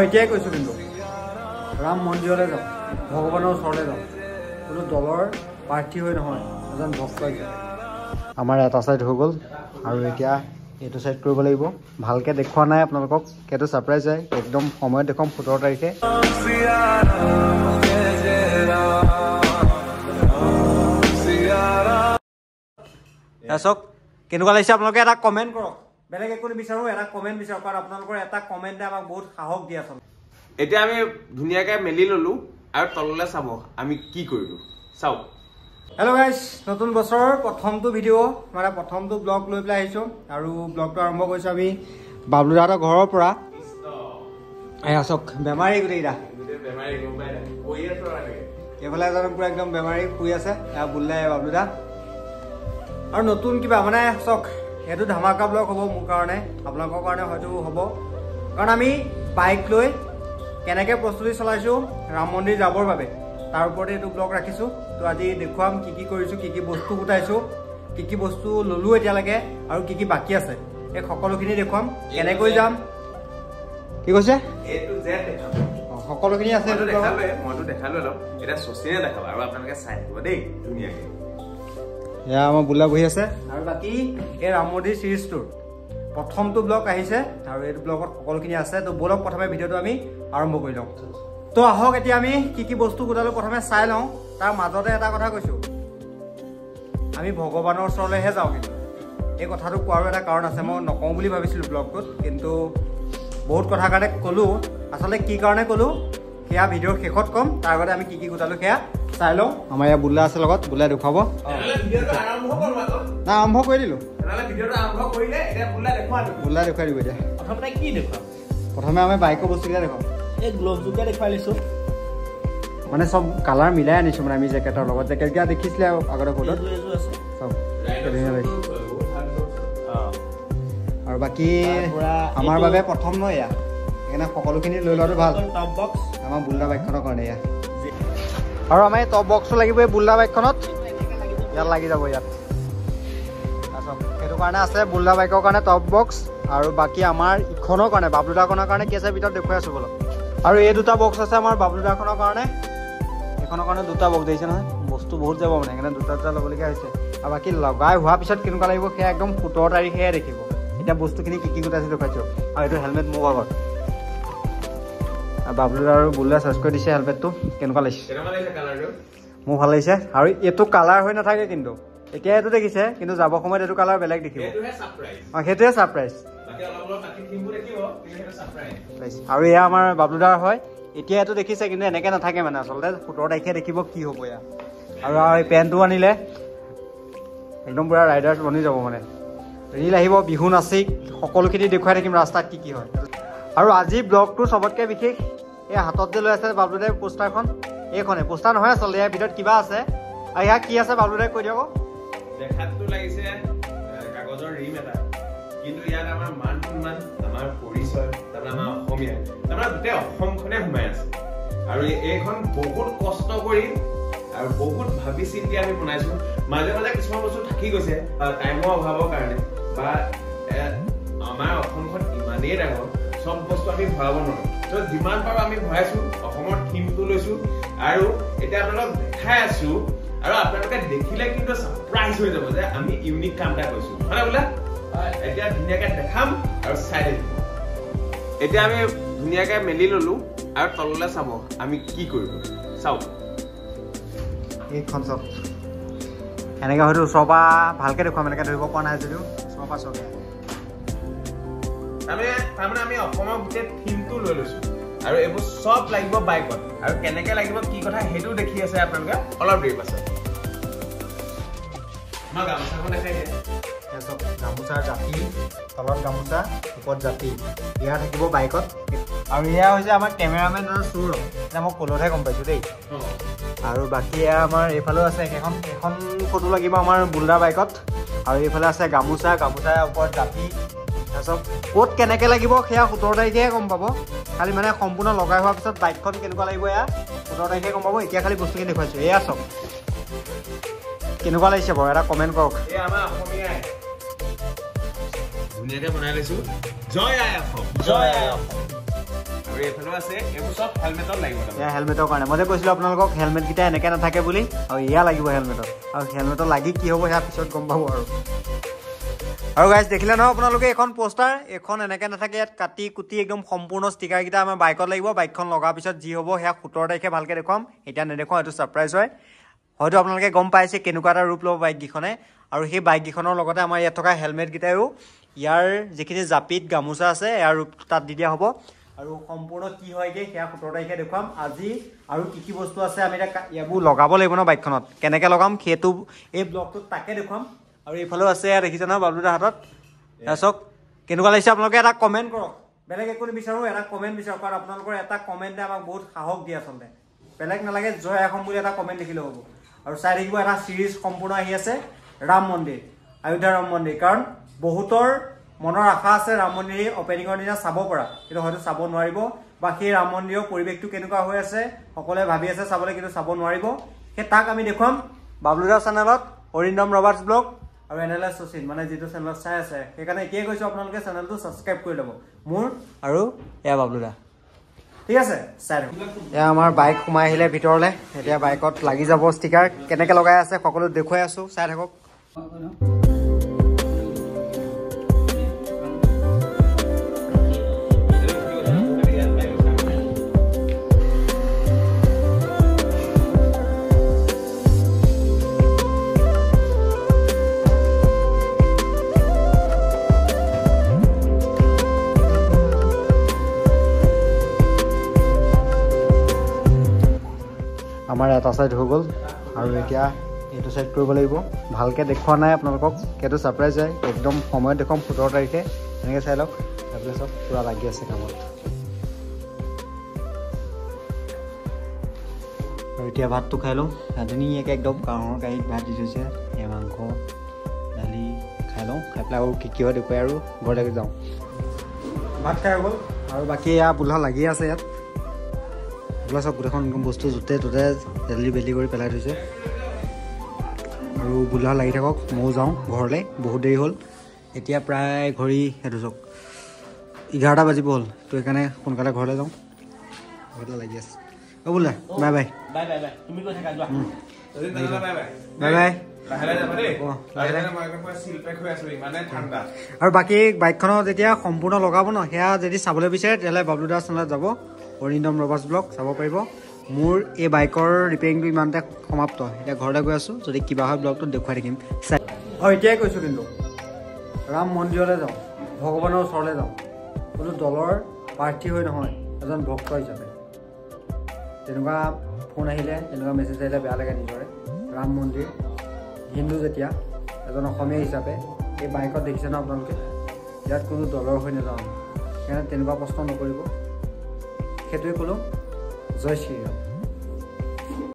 এতিয়াই কৈছোঁ কিন্তু ৰাম মন্দিৰলৈ যাওঁ, ভগৱানৰ ওচৰলৈ যাওঁ, কোনো দলৰ প্ৰাৰ্থী হৈ নহয়, এজন ভক্তই যায়। আমাৰ এটা ছাইড হৈ গ'ল আৰু এতিয়া এইটো ছাইড কৰিব লাগিব। ভালকৈ দেখুওৱা নাই আপোনালোকক, সেইটো ছাৰপ্ৰাইজ হয়, একদম সময়ত দেখুৱাম 17 তাৰিখে। চাওক কেনেকুৱা লাগিছে আপোনালোকে এটা কমেণ্ট কৰক। বেলেগ একো নিবিচাৰোঁ, এটা কমেণ্ট বিচাৰোঁ, কাৰণ আপোনালোকৰ এটা কমেণ্টে আমাক বহুত সাহস দিয়ে আচলতে। এতিয়া আমি ধুনীয়াকৈ মেলি ল'লোঁ আৰু তললৈ চাব আমি কি কৰিলোঁ, চাওক। হেল্ল' গাইজ, নতুন বছৰৰ প্ৰথমটো ভিডিঅ' মানে প্ৰথমটো ব্লগ লৈ পেলাই আহিছোঁ আৰু ব্লগটো আৰম্ভ কৰিছোঁ আমি বাবলু দাহঁতৰ ঘৰৰ পৰা। এয়া চাওক বেমাৰী গোটেইকেইটা, এইফালে এজন পূৰা একদম বেমাৰী শুই আছে, এয়া বুল্লা বাবলু দা। আৰু নতুন কিবা মানে চাওক, এইটো ধামাকা ব্লগ হ'ব মোৰ কাৰণে, আপোনালোকৰ কাৰণে হয়তো হ'ব, কাৰণ আমি বাইক লৈ কেনেকৈ প্ৰস্তুতি চলাইছোঁ ৰাম মন্দিৰ যাবৰ বাবে তাৰ ওপৰতে এইটো ব্লগ ৰাখিছোঁ। তো আজি দেখুৱাম কি কি কৰিছোঁ, কি কি বস্তু গোটাইছোঁ, কি কি বস্তু ল'লোঁ এতিয়ালৈকে আৰু কি কি বাকী আছে, এই সকলোখিনি দেখুৱাম। কেনেকৈ যাম, কি কৈছে সকলোখিনি আছে। মইতো দেখালোঁ অলপ, এতিয়া চচিনে দেখাব আৰু আপোনালোকে চাই থাকিব দেই ধুনীয়াকৈ। এয়া আমাৰ বুল্লা বহি আছে আৰু বাকী এই ৰাম মন্দিৰ চিৰিজটোৰ প্ৰথমটো ব্লগ আহিছে আৰু এইটো ব্লগত সকলোখিনি আছে। তো ব'লক প্ৰথমে ভিডিঅ'টো আমি আৰম্ভ কৰি লওঁ। তো আহক এতিয়া আমি কি কি বস্তু গোটালোঁ প্ৰথমে চাই লওঁ। তাৰ মাজতে এটা কথা কৈছোঁ, আমি ভগৱানৰ ওচৰলৈহে যাওঁ, কিন্তু এই কথাটো কোৱাৰো এটা কাৰণ আছে। মই নকওঁ বুলি ভাবিছিলোঁ ব্লগটোত, কিন্তু বহুত কথাৰ কাৰণে ক'লোঁ। আচলতে কি কাৰণে ক'লোঁ সেয়া ভিডিঅ'ৰ শেষত ক'ম। তাৰ আগতে আমি কি কি গোটালোঁ সেয়া চাই লওঁ। আমাৰ ইয়াত বুল্লা আছে লগত, বুল্লাই দেখুৱাব। না আৰম্ভ কৰি দিলোঁ, বুল্লাই দেখুৱাই দিব এতিয়া। প্ৰথমতে কি দেখুৱাম? প্ৰথমে আমি বাইকৰ বস্তুকেইটা দেখুৱাম। এই গ্ল'ভজোকে দেখুৱাই লৈছোঁ, মানে চব কালাৰ মিলাই আনিছোঁ, মানে আমি জেকেটৰ লগত। জেকেটকেইটা দেখিছিলে আৰু আগতে ফটোত এযোৰ আছে চব ধুনীয়া লাগিছে। আৰু বাকী আমাৰ বাবে প্ৰথম ন এয়া, সেইকাৰণে সকলোখিনি লৈ লোৱাটো ভাল টপ বক্স আমাৰ বুল্লা বাইকখনৰ কাৰণে। এয়া আৰু আমাৰ এই টপ বক্সটো লাগিব এই বুল্লা বাইকখনত, ইয়াত লাগি যাব ইয়াত। সেইটো কাৰণে আছে বুল্লা বাইকৰ কাৰণে টপ বক্স, আৰু বাকী আমাৰ ইখনৰ কাৰণে বাবলুদাখনৰ কাৰণে কি আছে ভিতৰত দেখুৱাই আছোঁ বলক। আৰু এই দুটা বক্স আছে আমাৰ বাবলুদাখনৰ কাৰণে, এইখনৰ কাৰণে দুটা বক্স দিছে নহয়, বস্তু বহুত যাব মানে, সেইকাৰণে দুটা দুটা ল'বলগীয়া হৈছে। আৰু বাকী লগাই হোৱাৰ পিছত কেনেকুৱা লাগিব সেয়া একদম 17 তাৰিখেহে দেখিব। এতিয়া বস্তুখিনি কি কি গোটাইছে দেখুৱাইছোঁ। আৰু এইটো হেলমেট মোৰ আগত, আৰু বাবলু আৰু বুল্লা চাৰ্জ কৰি দিছে হেলমেটটো। কেনেকুৱা লাগিছে? মোৰ ভাল লাগিছে। আৰু এইটো কালাৰ হৈ নাথাকে কিন্তু, এতিয়া এইটো দেখিছে, কিন্তু যাব সময়ত এইটো কালাৰ বেলেগ দেখিব। অঁ সেইটোৱে ছাৰপ্ৰাইজ। আৰু এয়া আমাৰ বাবলুদাৰ হয়, এতিয়া এইটো দেখিছে, কিন্তু এনেকৈ নাথাকে মানে আচলতে 17 তাৰিখে দেখিব কি হ'ব এয়া। আৰু এই পেণ্টটো আনিলে একদম পূৰা ৰাইডাৰ বনি যাব মানে। ৰিল আহিব, বিহু নাচি সকলোখিনি দেখুৱাই থাকিম ৰাস্তাত কি কি হয়। আৰু আজি ব্লগটো চবতকৈ বিশেষ এই হাতত যে লৈ আছে বাবলুদাই পোষ্টাৰখন, এইখনে পোষ্টাৰ নহয় আচলতে, ইয়াৰ ভিতৰত কিবা আছে। আৰু ইয়াৰ কি আছে বাবলুদাই কৈ দিয়ক। দেখাতটো লাগিছে কাগজৰ ৰিম এটা, কিন্তু ইয়াত আমাৰ মান সন্মান, আমাৰ পৰিচয়, তাৰপৰা আমাৰ অসমীয়া, তাৰপৰা গোটেই অসমখনে সোমাই আছে। আৰু এইখন বহুত কষ্ট কৰি আৰু বহুত ভাবি চিন্তি আমি বনাইছোঁ। মাজে মাজে কিছুমান বস্তু থাকি গৈছে টাইমৰ অভাৱৰ কাৰণে, বা আমাৰ অসমখন ইমানেই ডাঙৰ, চব বস্তু আমি ভৰাব নোৱাৰোঁ। তো যিমান পাৰোঁ আমি ভৰাইছোঁ, অসমৰ থিমটো লৈছোঁ আৰু এতিয়া আপোনালোকক দেখাই আছোঁ। আৰু আপোনালোকে দেখিলে কিন্তু ছাৰপ্ৰাইজ হৈ যাব যে আমি ইউনিক কাম এটা কৰিছোঁ, হয় বোলে। এতিয়া ধুনীয়াকৈ দেখাম আৰু চাই থাকিব। এতিয়া আমি ধুনীয়াকৈ মেলি ল'লোঁ আৰু তললৈ চাব আমি কি কৰিলোঁ, চাওক। এইখন চাওক, এনেকৈ হয়তো ওচৰৰ পৰা ভালকৈ দেখুৱাম, এনেকৈ ধৰিব পৰা নাই যদিও ওচৰৰ পৰা চাওক। তাৰমানে আমি অসমৰ গোটেই থিমটো লৈ লৈছোঁ আৰু এইবোৰ চব লাগিব বাইকত। আৰু কেনেকৈ লাগিব কি কথা সেইটো দেখি আছে আপোনালোকে অলপ দেৰি পাছত। আমাৰ গামোচাখন দেখাই দিয়ে, গামোচাৰ জাপি, তলত গামোচা, ওপৰত জাপি, এয়া থাকিব বাইকত। আৰু এয়া হৈছে আমাৰ কেমেৰামেনৰ চুৰ, এতিয়া মই কলতহে গম পাইছোঁ দেই। আৰু বাকী এয়া আমাৰ এইফালেও আছে এখন ফটো লাগিব আমাৰ বুল্লা বাইকত। আৰু এইফালে আছে গামোচা, গামোচাৰ ওপৰত জাপি। তাৰপিছত ক'ত কেনেকৈ লাগিব সেয়া 17 তাৰিখেহে গম পাব। খালি মানে সম্পূৰ্ণ লগাই হোৱাৰ পিছত বাইকখন কেনেকুৱা লাগিব এয়া 17 তাৰিখে গম পাব। এতিয়া খালি বস্তুখিনি দেখুৱাইছোঁ। এয়া চাওক কেনেকুৱা লাগিছে বাৰু, এটা কমেণ্ট কৰক। এই আমাৰ অসমীয়াই ধুনীয়াকৈ বনাই লৈছোঁ, জয় আই অসম, জয় আই অসম। আৰু এইফালেও আছে এইবোৰ চব হেলমেটত লাগিব এয়া হেলমেটৰ কাৰণে মই যে কৈছিলোঁ আপোনালোকক হেলমেটকেইটা এনেকৈ নাথাকে বুলি আৰু এয়া লাগিব হেলমেটত আৰু হেলমেটত লাগি কি হ'ব সেয়া পিছত গম পাব আৰু গাইজ দেখিলে নহয় আপোনালোকে এখন পোষ্টাৰ এখন এনেকৈ নাথাকে ইয়াত কাটি কুটি একদম সম্পূৰ্ণ ষ্টিকাৰকেইটা আমাৰ বাইকত লাগিব বাইকখন লগাৰ পিছত যি হ'ব সেয়া 17 তাৰিখে ভালকৈ দেখুৱাম এতিয়া নেদেখুৱাম এইটো ছাৰপ্ৰাইজ হয় হয়তো আপোনালোকে গম পাইছে কেনেকুৱা এটা ৰূপ ল'ব বাইককেইখনে আৰু সেই বাইককেইখনৰ লগতে আমাৰ ইয়াত থকা হেলমেটকেইটাইও ইয়াৰ যিখিনি জাপিত গামোচা আছে ইয়াৰ ৰূপ তাত দি দিয়া হ'ব আৰু সম্পূৰ্ণ কি হয়গৈ সেয়া 17 তাৰিখে দেখুৱাম আজি আৰু কি বস্তু আছে আমি এতিয়া ইয়াবোৰ লগাব লাগিব ন বাইকখনত কেনেকৈ লগাম সেইটো এই ব্লগটোত তাকে দেখুৱাম আৰু এইফালেও আছে এয়া দেখিছে নহয় বাবলুদাৰ হাতত এয়া চাওক কেনেকুৱা লাগিছে আপোনালোকে এটা কমেণ্ট কৰক বেলেগ একো নিবিচাৰোঁ এটা কমেণ্ট বিচাৰক কাৰণ আপোনালোকৰ এটা কমেণ্টে আমাক বহুত সাহস দিয়ে আচলতে বেলেগ নালাগে জয় অসম বুলি এটা কমেণ্ট লিখিলে হ'ব আৰু চাই থাকিব এটা চিৰিজ সম্পূৰ্ণ আহি আছে ৰাম মন্দিৰ অযোধ্যা ৰাম মন্দিৰ কাৰণ বহুতৰ মনৰ আশা আছে ৰাম মন্দিৰ অপেনিঙৰ দিনা চাব পৰা কিন্তু হয়তো চাব নোৱাৰিব বা সেই ৰাম মন্দিৰৰ পৰিৱেশটো কেনেকুৱা হৈ আছে সকলোৱে ভাবি আছে চাবলৈ কিন্তু চাব নোৱাৰিব সেই তাক আমি দেখুৱাম বাবলুদাৰ চেনেলত অৰিন্দম ৰবাৰ্টছ ব্লগ আৰু NLS শচীন মানে যিটো চেনেলত চাই আছে সেইকাৰণে এতিয়াই কৈছোঁ আপোনালোকে চেনেলটো ছাবস্ক্ৰাইব কৰি ল'ব মোৰ আৰু এয়া বাবলুদা ঠিক আছে চাই দিয়ক এয়া আমাৰ বাইক সোমাই আহিলে ভিতৰলৈ এতিয়া বাইকত লাগি যাব ষ্টিকাৰ কেনেকৈ লগাই আছে সকলো দেখুৱাই আছোঁ চাই থাকক আমাৰ এটা চাইড হৈ গ'ল আৰু এতিয়া এইটো চাইড কৰিব লাগিব ভালকৈ দেখুওৱা নাই আপোনালোকক সেইটো ছাৰপ্ৰাইজ হয় একদম সময়ত দেখুৱাম 17 তাৰিখে এনেকৈ চাই লওক তাৰপিছত চব পূৰা লাগি আছে কামত আৰু এতিয়া ভাতটো খাই লওঁ ধুনীয়াকৈ একদম কাঁহৰ কাঁহীত ভাত দি থৈছে এই মাংস দালি খাই লওঁ খাই পেলাই আৰু কি হয় দেখুৱাই আৰু ঘৰলৈকে যাওঁ ভাত খাই গ'ল আৰু বাকী এয়া পোলা লাগি আছে ইয়াত বোলা চব গোটেইখন বস্তু য'তে ত'তে দেলি বেলি কৰি পেলাই থৈছে আৰু বোলা লাগি থাকক ময়ো যাওঁ ঘৰলৈ বহুত দেৰি হ'ল এতিয়া প্ৰায় ঘড়ী সেইটো চাওক 11টা বাজিব হ'ল তো সেইকাৰণে সোনকালে ঘৰলৈ যাওঁ ঘৰলৈ লাগি আছে অ' বোলা bye bye bye bye bye তুমি কৈ থাকা যোৱা বাই বাই আৰু বাকী বাইকখনত যেতিয়া সম্পূৰ্ণ লগাব ন সেয়া যদি চাবলৈ বিচাৰে তেতিয়াহ'লে বাবলুদাৰ চেনেলত যাব অৰিন্দম ৰবাৰ্টছ ব্লগ চাব পাৰিব মোৰ এই বাইকৰ ৰিপেয়াৰিংটো ইমানতে সমাপ্ত এতিয়া ঘৰলৈ গৈ আছোঁ যদি কিবা হয় ব্লগটোত দেখুৱাই থাকিম অঁ এতিয়াই কৈছোঁ কিন্তু ৰাম মন্দিৰলৈ যাওঁ ভগৱানৰ ওচৰলৈ যাওঁ কোনো দলৰ প্ৰাৰ্থী হৈ নহয় এজন ভক্ত হিচাপে তেনেকুৱা ফোন আহিলে তেনেকুৱা মেছেজ আহিলে বেয়া লাগে নিজৰে ৰাম মন্দিৰ হিন্দু যেতিয়া এজন অসমীয়া হিচাপে এই বাইকত দেখিছে ন আপোনালোকে ইয়াত কোনো দলৰ হৈ নাযাওঁ সেইকাৰণে তেনেকুৱা প্ৰশ্ন নকৰিব সেইটোৱে ক'লোঁ জয় শ্ৰীৰাম